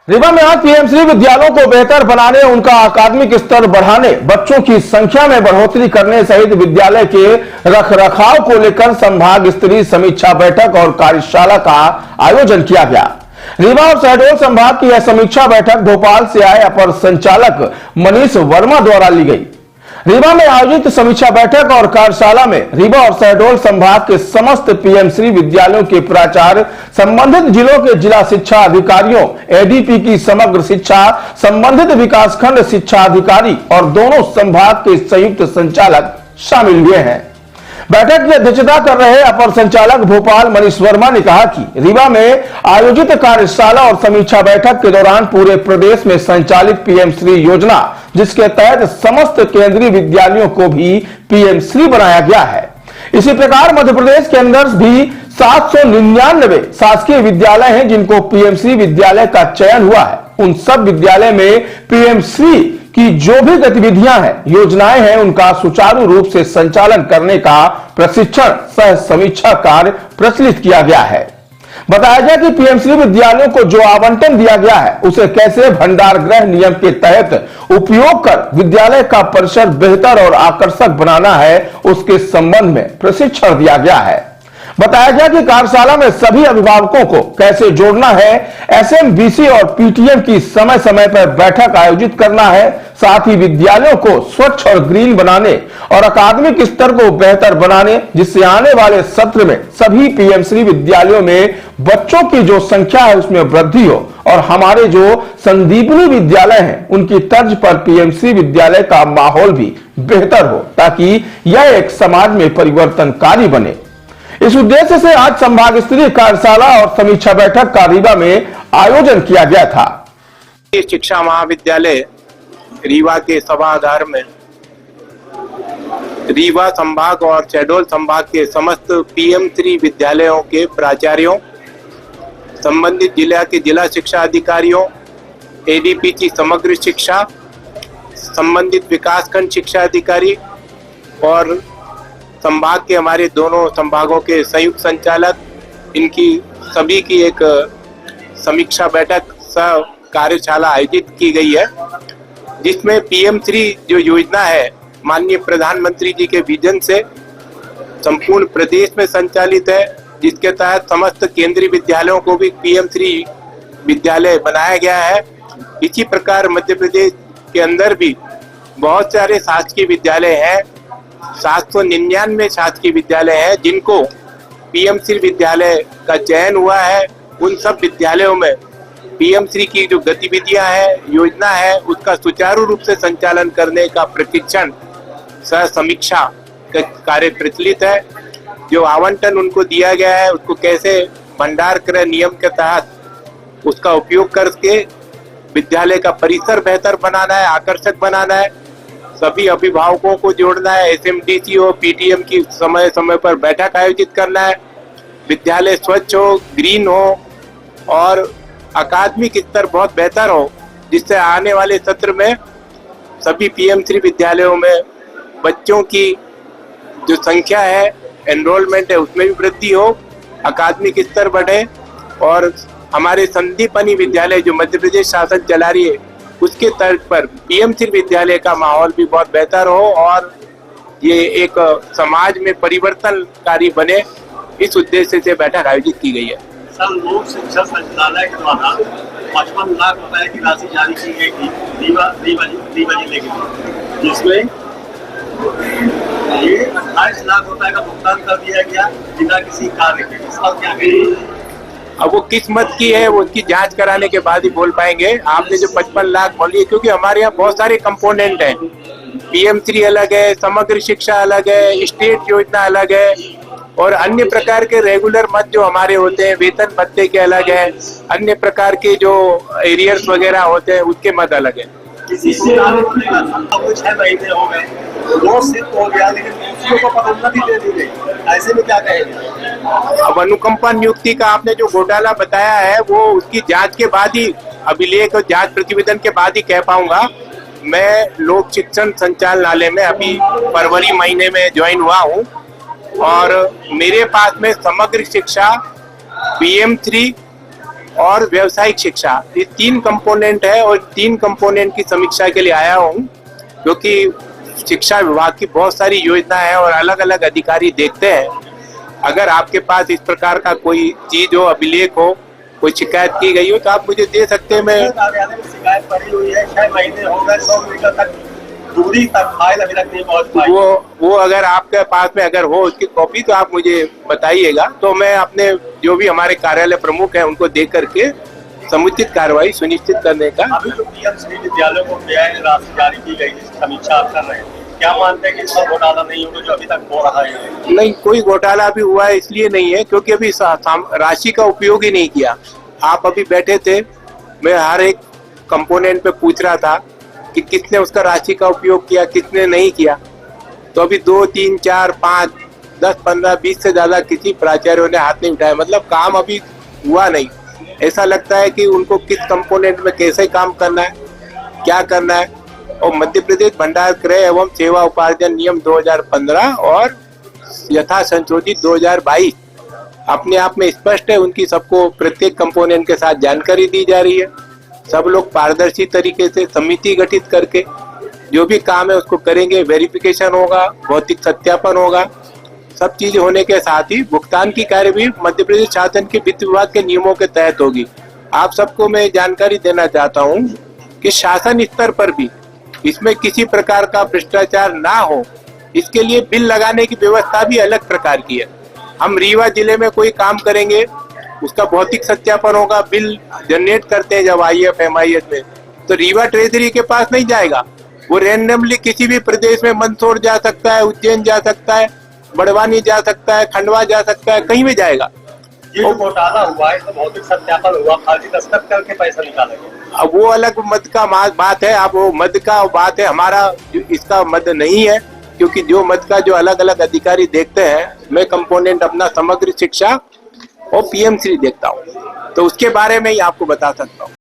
रीवा में आज पीएमश्री विद्यालयों को बेहतर बनाने, उनका अकादमिक स्तर बढ़ाने, बच्चों की संख्या में बढ़ोतरी करने सहित विद्यालय के रखरखाव को लेकर संभाग स्तरीय समीक्षा बैठक और कार्यशाला का आयोजन किया गया। रीवा और शहडोल संभाग की यह समीक्षा बैठक भोपाल से आए अपर संचालक मनीष वर्मा द्वारा ली गई। रीवा में आयोजित समीक्षा बैठक और कार्यशाला में रीवा और शहडोल संभाग के समस्त पीएमश्री विद्यालयों के प्राचार्य, संबंधित जिलों के जिला शिक्षा अधिकारियों, एडीपी की समग्र शिक्षा, संबंधित विकासखंड शिक्षा अधिकारी और दोनों संभाग के संयुक्त संचालक शामिल हुए हैं। बैठक की अध्यक्षता कर रहे अपर संचालक भोपाल मनीष वर्मा ने कहा कि रीवा में आयोजित कार्यशाला और समीक्षा बैठक के दौरान पूरे प्रदेश में संचालित पीएमश्री योजना, जिसके तहत समस्त केंद्रीय विद्यालयों को भी पीएमश्री बनाया गया है। इसी प्रकार मध्य प्रदेश के अंदर भी 799 शासकीय विद्यालय हैं जिनको पीएमश्री विद्यालय का चयन हुआ है। उन सब विद्यालय में पीएमश्री की जो भी गतिविधियां हैं, योजनाएं हैं, उनका सुचारू रूप से संचालन करने का प्रशिक्षण सह समीक्षा कार्य प्रचलित किया गया है। बताया गया कि पीएमश्री विद्यालयों को जो आवंटन दिया गया है उसे कैसे भंडार गृह नियम के तहत उपयोग कर विद्यालय का परिसर बेहतर और आकर्षक बनाना है, उसके संबंध में प्रशिक्षण दिया गया है। बताया गया कि कार्यशाला में सभी अभिभावकों को कैसे जोड़ना है, एसएमबीसी और पीटीएम की समय समय पर बैठक आयोजित करना है, साथ ही विद्यालयों को स्वच्छ और ग्रीन बनाने और अकादमिक स्तर को बेहतर बनाने, जिससे आने वाले सत्र में सभी पीएमश्री विद्यालयों में बच्चों की जो संख्या है उसमें वृद्धि हो और हमारे जो संदीपनी विद्यालय हैं उनकी तर्ज पर पीएमश्री विद्यालय का माहौल भी बेहतर हो, ताकि यह एक समाज में परिवर्तनकारी बने। इस उद्देश्य से आज संभाग स्तरीय कार्यशाला और समीक्षा बैठक का रीवा में आयोजन किया गया था। शिक्षा महाविद्यालय रीवा के सभागार में रीवा संभाग और शहडोल संभाग के समस्त पीएमश्री विद्यालयों के प्राचार्यों, संबंधित जिला के जिला शिक्षा अधिकारियों, एडीपी की समग्र शिक्षा, संबंधित विकासखंड शिक्षा अधिकारी और संभाग के हमारे दोनों संभागों के संयुक्त संचालक, इनकी सभी की एक समीक्षा बैठक सह कार्यशाला आयोजित की गई है, जिसमें पीएमश्री जो योजना है माननीय प्रधानमंत्री जी के विजन से संपूर्ण प्रदेश में संचालित है, जिसके तहत समस्त केंद्रीय विद्यालयों को भी पीएमश्री विद्यालय बनाया गया है। इसी प्रकार मध्य प्रदेश के अंदर भी बहुत सारे शासकीय विद्यालय हैं, 799 शासकीय विद्यालय हैं जिनको पीएमश्री विद्यालय का चयन हुआ है। उन सब विद्यालयों में पीएमश्री की जो गतिविधियां हैं, योजना है, उसका सुचारू रूप से संचालन करने का प्रशिक्षण सह समीक्षा का कार्य प्रचलित है। जो आवंटन उनको दिया गया है उसको कैसे भंडार गृह नियम के तहत उसका उपयोग करके विद्यालय का परिसर बेहतर बनाना है, आकर्षक बनाना है, सभी अभिभावकों को जोड़ना है, एसएमडीसी और पीटीएम की समय समय पर बैठक आयोजित करना है, विद्यालय स्वच्छ हो, ग्रीन हो और अकादमिक स्तर बहुत बेहतर हो, जिससे आने वाले सत्र में सभी पीएमश्री विद्यालयों में बच्चों की जो संख्या है, एनरोलमेंट है, उसमें भी वृद्धि हो, अकादमिक स्तर बढ़े और हमारे संदीपनी विद्यालय जो मध्य प्रदेश शासन चला रही है उसके तर्ज पर पीएमश्री विद्यालय का माहौल भी बहुत बेहतर हो और ये एक समाज में परिवर्तनकारी बने, इस उद्देश्य से बैठक आयोजित की गई है। सर, लोक शिक्षा संचालय के द्वारा 55 लाख रुपए की राशि जारी की गई थी रीवा जिले के लिए, जिसमें ये 28 लाख रुपए का भुगतान कर दिया गया बिना किसी कार्य के। इसका क्या कहेंगे? अब वो किस मत की है वो उसकी जांच कराने के बाद ही बोल पाएंगे। आपने जो 55 लाख बोली है, क्योंकि हमारे यहाँ बहुत सारे कंपोनेंट हैं, पीएमश्री अलग है, समग्र शिक्षा अलग है, स्टेट योजना अलग है और अन्य प्रकार के रेगुलर मत जो हमारे होते हैं, वेतन भत्ते के अलग है, अन्य प्रकार के जो एरियर्स वगैरह होते हैं उसके मत अलग है। किसी से 6 महीने हो गए, 2 से हो गया, लेकिन दूसरों को पदोन्नति दे दी गई, ऐसे में क्या कहेंगे? अब अनुकंपा नियुक्ति का आपने जो घोटाला बताया है वो उसकी जांच के बाद ही, अभिलेख और जांच प्रतिवेदन के बाद ही कह पाऊंगा। मैं लोक शिक्षण संचालनालय में अभी फरवरी महीने में ज्वाइन हुआ हूँ और मेरे पास में समग्र शिक्षा, पीएमश्री और व्यावसायिक शिक्षा, ये 3 कंपोनेंट है और 3 कंपोनेंट की समीक्षा के लिए आया हूँ, क्योंकि शिक्षा विभाग की बहुत सारी योजना है और अलग अलग अधिकारी देखते हैं। अगर आपके पास इस प्रकार का कोई चीज हो, अभिलेख हो, कोई शिकायत की गई हो, तो आप मुझे दे सकते हैं। मैं कार्यालय में शिकायत पड़ी हुई है, 6 महीने हो गए, 100 मीटर तक दूरी तक फाइल अभी तक नहीं पहुंच पाई। वो अगर आपके पास में अगर हो उसकी कॉपी तो आप मुझे बताइएगा, तो मैं अपने जो भी हमारे कार्यालय प्रमुख हैं उनको दे करके समुचित कार्रवाई सुनिश्चित करने का। अभी तो पीएम श्री विद्यालयों को व्यय राशि जारी की गई, जिसकी समीक्षा आप कर रहे हैं, क्या मानते हैं कि इसका घोटाला नहीं होगा जो अभी तक हो रहा है? नहीं, कोई घोटाला भी हुआ है इसलिए नहीं है क्योंकि अभी राशि का उपयोग ही नहीं किया। आप अभी बैठे थे, मैं हर एक कंपोनेंट पे पूछ रहा था कि किसने उसका राशि का उपयोग किया, किसने नहीं किया। तो अभी 2, 3, 4, 5, 10, 15, 20 से ज्यादा किसी प्राचार्यों ने हाथ नहीं उठाया, मतलब काम अभी हुआ नहीं। ऐसा लगता है कि उनको किस कंपोनेंट में कैसे काम करना है, क्या करना है। और मध्य प्रदेश भंडार क्रय एवं सेवा उपार्जन नियम 2015 और यथा संशोधित 2022 अपने आप में स्पष्ट है, उनकी सबको प्रत्येक कंपोनेंट के साथ जानकारी दी जा रही है। सब लोग पारदर्शी तरीके से समिति गठित करके जो भी काम है उसको करेंगे, वेरिफिकेशन होगा, भौतिक सत्यापन होगा। सब चीज होने के साथ ही भुगतान की कार्य भी मध्य प्रदेश शासन के वित्त विभाग के नियमों के तहत होगी। आप सबको मैं जानकारी देना चाहता हूँ कि शासन स्तर पर भी इसमें किसी प्रकार का भ्रष्टाचार ना हो, इसके लिए बिल लगाने की व्यवस्था भी अलग प्रकार की है। हम रीवा जिले में कोई काम करेंगे, उसका भौतिक सत्यापन होगा, बिल जनरेट करते हैं जब IF MIS में, तो रीवा ट्रेजरी के पास नहीं जाएगा, वो रैंडमली किसी भी प्रदेश में मंदसौर जा सकता है, उज्जैन जा सकता है, बड़वानी जा सकता है, खंडवा जा सकता है, कहीं भी जाएगा। ये जो घोटाला हुआ है तो भौतिक सत्यापन हुआ, फर्जी दस्तखत करके पैसा निकाला गया। अब वो अलग मद का बात है, अब वो मद का बात है, हमारा इसका मद नहीं है, क्योंकि जो मद का जो अलग अलग अधिकारी देखते हैं, मैं कंपोनेंट अपना समग्र शिक्षा और PM श्री देखता हूँ, तो उसके बारे में ही आपको बता सकता हूँ।